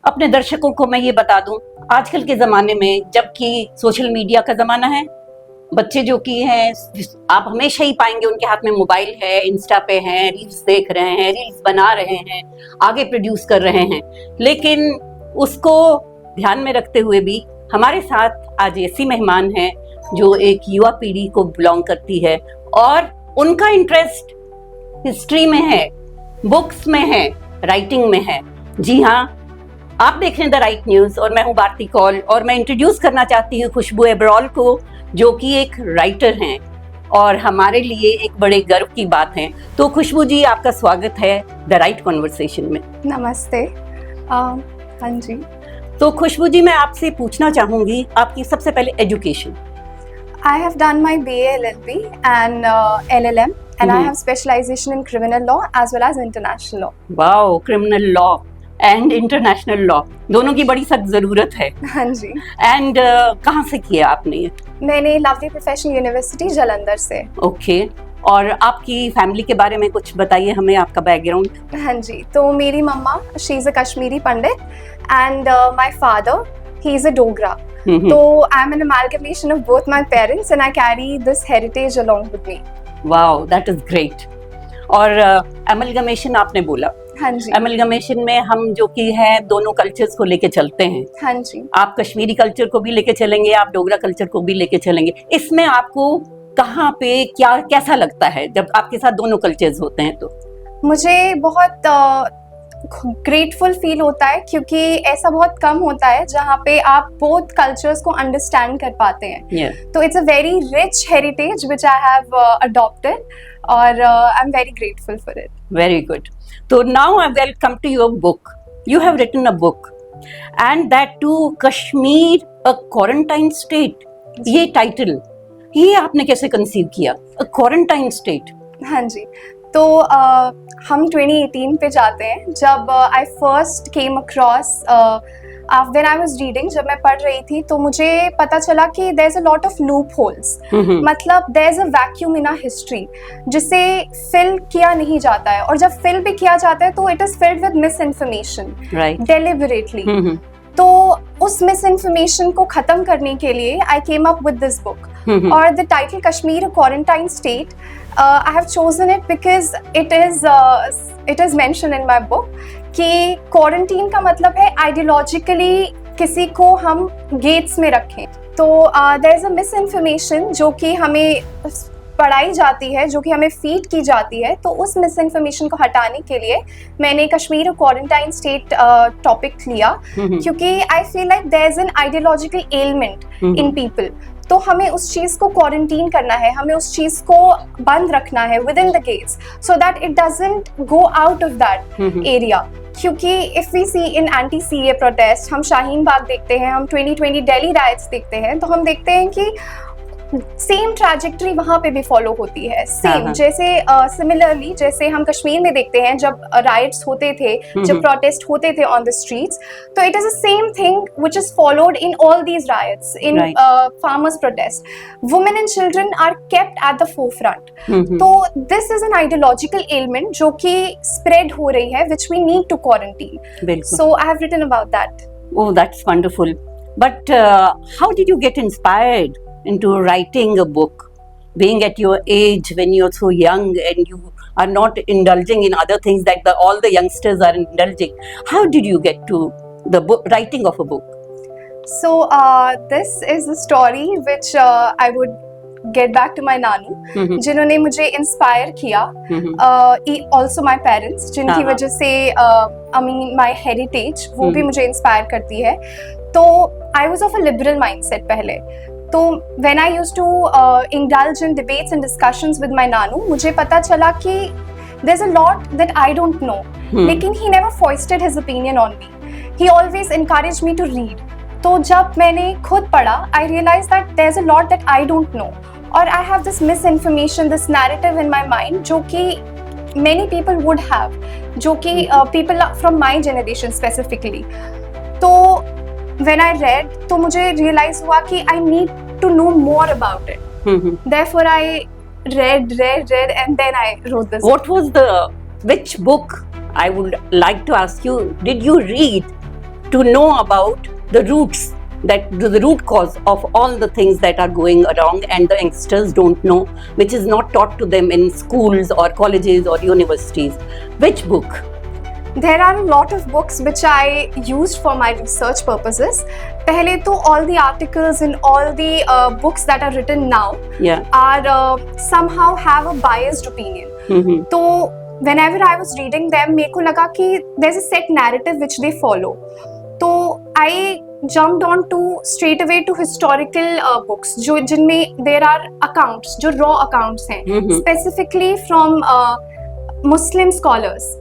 अपने दर्शकों को मैं ये बता दूं, आजकल के ज़माने में जबकि सोशल मीडिया का ज़माना है, बच्चे जो कि हैं आप हमेशा ही पाएंगे उनके हाथ में मोबाइल है, इंस्टा पे हैं, रील्स देख रहे हैं, रील्स बना रहे हैं, आगे प्रोड्यूस कर रहे हैं। लेकिन उसको ध्यान में रखते हुए भी हमारे साथ आज ऐसी मेहमान हैं जो एक युवा पीढ़ी को बिलोंग करती है और उनका इंटरेस्ट हिस्ट्री में है, बुक्स में है, राइटिंग में है। जी हाँ, आप देख रहे हैं द राइट न्यूज और मैं हूं भारती कौल और मैं इंट्रोड्यूस करना चाहती हूं खुशबू एब्रॉल को, जो कि एक राइटर हैं और हमारे लिए एक बड़े गर्व की बात है। तो खुशबू जी, आपका स्वागत है द राइट कॉन्वर्सेशन में। नमस्ते। हाँ जी। तो खुशबू जी, मैं आपसे पूछना चाहूंगी आपकी सबसे पहले education. I have done my BA LLB and LLM and I have specialization in criminal law as well as international law. Wow, criminal law and international law दोनों की बड़ी सख्त जरूरत है। हाँ जी। एंड कहाँ से किया आपने ये? मैंने लवली प्रोफेशनल यूनिवर्सिटी जालंधर से। ओके, और आपकी फैमिली के बारे में कुछ बताइए हमें, आपका बैकग्राउंड। हाँ जी, तो मेरी mamma she is a Kashmiri Pandit and my father he is a Dogra. तो I am an amalgamation of both my parents and I carry this heritage along with me. Wow, that is great. और amalgamation आपने बोला। हाँ जी। Amalgamation में हम जो कि है दोनों कल्चर्स को लेके चलते हैं। हाँ जी। आप कश्मीरी कल्चर को भी लेके चलेंगे, आप डोगरा कल्चर को भी लेके चलेंगे। इसमें आपको कहाँ पे क्या कैसा लगता है जब आपके साथ दोनों कल्चर्स होते हैं? तो मुझे बहुत ग्रेटफुल फील होता है क्योंकि ऐसा बहुत कम होता है जहाँ पे आप बोथ कल्चर्स को अंडरस्टैंड कर पाते हैं। तो it's a very rich heritage which I have adopted और I am very grateful for it. Very good. तो now I will come to your book. You have written a book and that too Kashmir a quarantine state. ये title ये आपने कैसे conceive किया, अ quarantine state? हाँ जी, तो हम 2018 पे जाते हैं जब I first came across when I was reading. जब मैं पढ़ रही थी तो मुझे पता चला कि there is a lot of loopholes, मतलब there is a vacuum in our history जिसे फिल किया नहीं जाता है, और जब फिल भी किया जाता है तो it is filled with misinformation deliberately. तो उस मिस इन्फॉर्मेशन को खत्म करने के लिए I came up with this book और the title Kashmir quarantine state I have chosen it because it is mentioned in my book कि क्वारंटीन का मतलब है आइडियोलॉजिकली किसी को हम गेट्स में रखें। तो there is a misinformation जो कि हमें पढ़ाई जाती है, जो कि हमें फीड की जाती है। तो उस मिस इन्फॉर्मेशन को हटाने के लिए मैंने कश्मीर क्वारंटाइन स्टेट टॉपिक लिया क्योंकि I feel like there is an ideological element in people. तो हमें उस चीज को क्वारंटीन करना है, हमें उस चीज को बंद रखना है within the gates so that it doesn't go out of that area. क्योंकि if we see in anti CAA protest, हम शाहीन बाग देखते हैं, हम 2020 दिल्ली राइट्स देखते हैं, तो हम देखते हैं कि सेम ट्रैजेक्टरी वहां पे भी फॉलो होती है। सेम जैसे सिमिलरली जैसे हम कश्मीर में देखते हैं जब राइट्स होते थे, जब प्रोटेस्ट होते थे ऑन द स्ट्रीट्स, तो it is the same thing which is followed in all these rights in farmers protest. Women and children are kept at the forefront. तो this is an ideological element जो कि spread हो रही है which we need to quarantine. So I have written about that. Oh, that's wonderful. But how did you get inspired into writing a book, being at your age when you're so young and you are not indulging in other things that all the youngsters are indulging? How did you get to the writing of a book? So this is a story which I would get back to my नानू जिन्होंने मुझे inspire किया, also my parents जिनकी वजह से I mean my heritage वो भी मुझे inspire करती है। तो I was of a liberal mindset पहले। तो when I used to indulge in debates and discussions with my नानू, मुझे पता चला कि there's a lot that I don't know, लेकिन he never foisted his opinion on me. He always encouraged me to read. तो जब मैंने खुद पढ़ा, I realized that there's a lot that I don't know, और I have this misinformation, this narrative in my mind जो कि many people would have, जो कि people from my generation specifically. तो when I read, तो मुझे realize हुआ कि I need to know more about it. Therefore, I read, and then I wrote this. Which book, I would like to ask you, did you read to know about the roots, that the root cause of all the things that are going wrong and the youngsters don't know, which is not taught to them in schools or colleges or universities. Which book? There are a lot of books which I used for my research purposes. पहले तो all the articles and all the books that are written now Yeah. are somehow have a biased opinion. Mm-hmm. तो whenever I was reading them, मेरे को लगा कि there's a set narrative which they follow. तो I jumped on to straight away to historical books जो जिनमें there are accounts जो raw accounts हैं, specifically from Muslim scholars.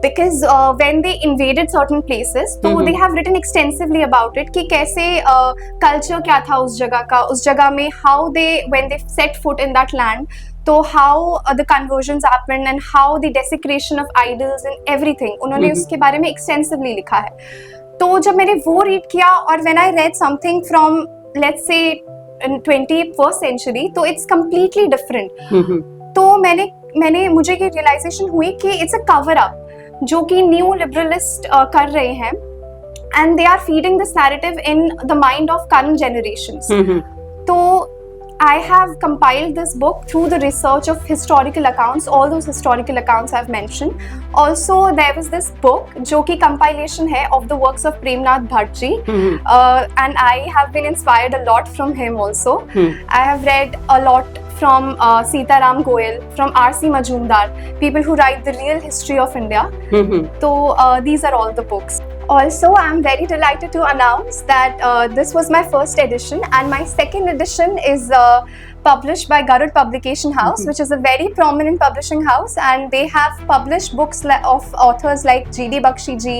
Because when they invaded certain places, तो they have written extensively about it कि कैसे culture क्या था उस जगह में, how they when they set foot in that land, तो how the conversions happened and how the desecration of idols and everything, उन्होंने उसके बारे में extensively लिखा है. तो जब मैंने वो read किया और when I read something from let's say in 21st century, तो it's completely different. तो मुझे ये realization हुई कि it's a cover up जो कि न्यू लिबरलिस्ट कर रहे हैं, and they are feeding this narrative in the mind of current generations. तो I have compiled this book through the research of historical accounts, all those historical accounts I've mentioned. Also, there was this book जो कि compilation है of the works of Premnath Bhatt ji, and I have been inspired a lot from him also. I have read a lot from Sitaram Goyal, from R.C. Majumdar, people who write the real history of India. So these are all the books. Also, I'm very delighted to announce that this was my first edition, and my second edition is published by Garud Publication House, which is a very prominent publishing house, and they have published books of authors like G.D. Bakshi ji,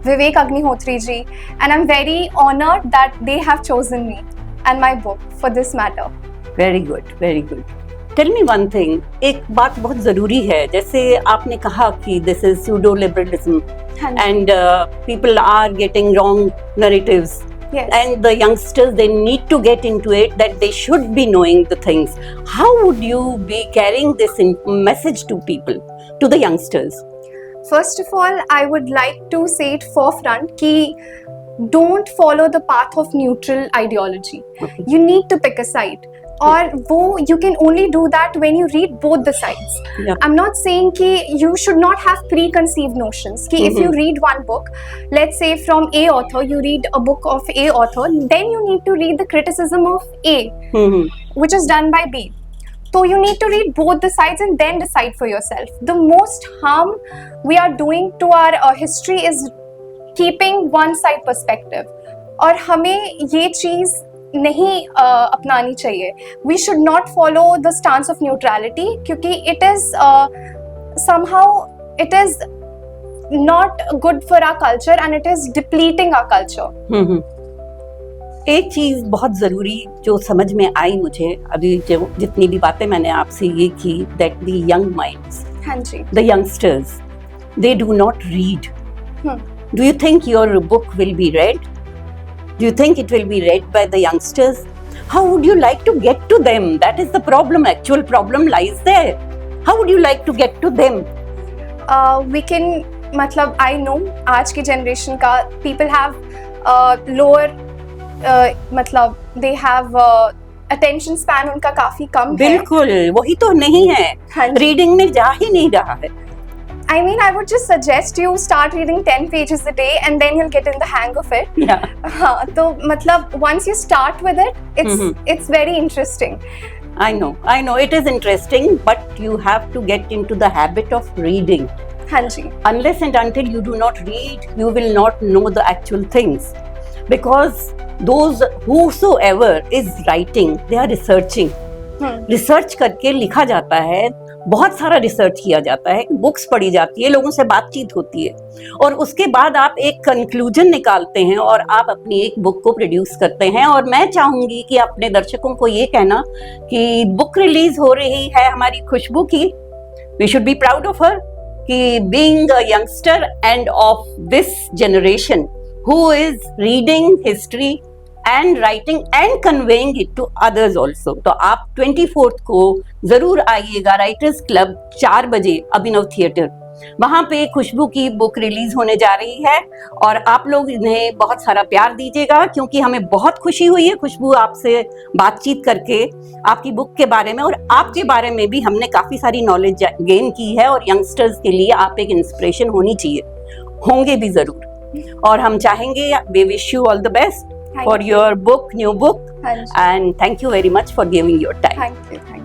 Vivek Agnihotri ji, and I'm very honored that they have chosen me and my book for this matter. Very good, very good. Tell me one thing. एक बात बहुत जरूरी है, जैसे आपने कहा कि this is pseudo liberalism and people are getting wrong narratives. Yes. And the youngsters, they need to get into it, that they should be knowing the things. How would you be carrying this message to people, to the youngsters? First of all, I would like to say it forefront कि don't follow the path of neutral ideology. Okay. You need to pick a side. और वो you can only do that when you read both the sides. Yep. I'm not saying कि you should not have preconceived notions कि if you read one book, let's say from A author, you read a book of A author, then you need to read the criticism of A, which is done by B. So you need to read both the sides and then decide for yourself. The most harm we are doing to our history is keeping one side perspective. और हमें ये चीज़ नहीं अपनानी चाहिए. We should not follow the stance of neutrality क्योंकि it is somehow it is not good for our culture and it is depleting our culture. एक चीज बहुत जरूरी जो समझ में आई मुझे अभी, जो जितनी भी बातें मैंने आपसे ये की, that the young minds, हाँ जी. the youngsters, they do not read. Do you think your book will be read? Do you think it will be read by the youngsters? How would you like to get to them? That is the problem. Actual problem lies there. How would you like to get to them? We can, मतलब I know आज की generation का people have lower, मतलब they have attention span उनका काफी कम है. बिल्कुल, वही तो नहीं है. Reading में जा ही नहीं रहा है. I mean, I would just suggest you start reading 10 pages a day and then you'll get in the hang of it. Yeah. तो मतलब once you start with it, it's very interesting. I know it is interesting, but you have to get into the habit of reading. हाँ जी. Unless and until you do not read, you will not know the actual things. Because those whosoever is writing, they are researching. Research करके लिखा जाता है, बहुत सारा research किया जाता है, बुक्स पढ़ी जाती है, लोगों से बातचीत होती है, और उसके बाद आप एक कंक्लूजन निकालते हैं और आप अपनी एक बुक को प्रोड्यूस करते हैं. और मैं चाहूंगी कि अपने दर्शकों को ये कहना कि बुक रिलीज हो रही है हमारी खुशबू की. We should be proud of her कि being a youngster and of this generation who is reading history and writing and conveying it to others also. तो आप 24th को जरूर आइएगा राइटर्स क्लब 4 बजे अभिनव थिएटर. वहाँ पे खुशबू की बुक रिलीज होने जा रही है और आप लोग इन्हें बहुत सारा प्यार दीजिएगा, क्योंकि हमें बहुत खुशी हुई है खुशबू आपसे बातचीत करके आपकी बुक के बारे में, और आपके बारे में भी हमने काफ़ी सारी नॉलेज गेन की है, और यंगस्टर्स के लिए आप एक इंस्पिरेशन होनी चाहिए, होंगे भी ज़रूर। और हम चाहेंगे, we wish you all the best for your book, new book, and thank you very much for giving your time. Thank you.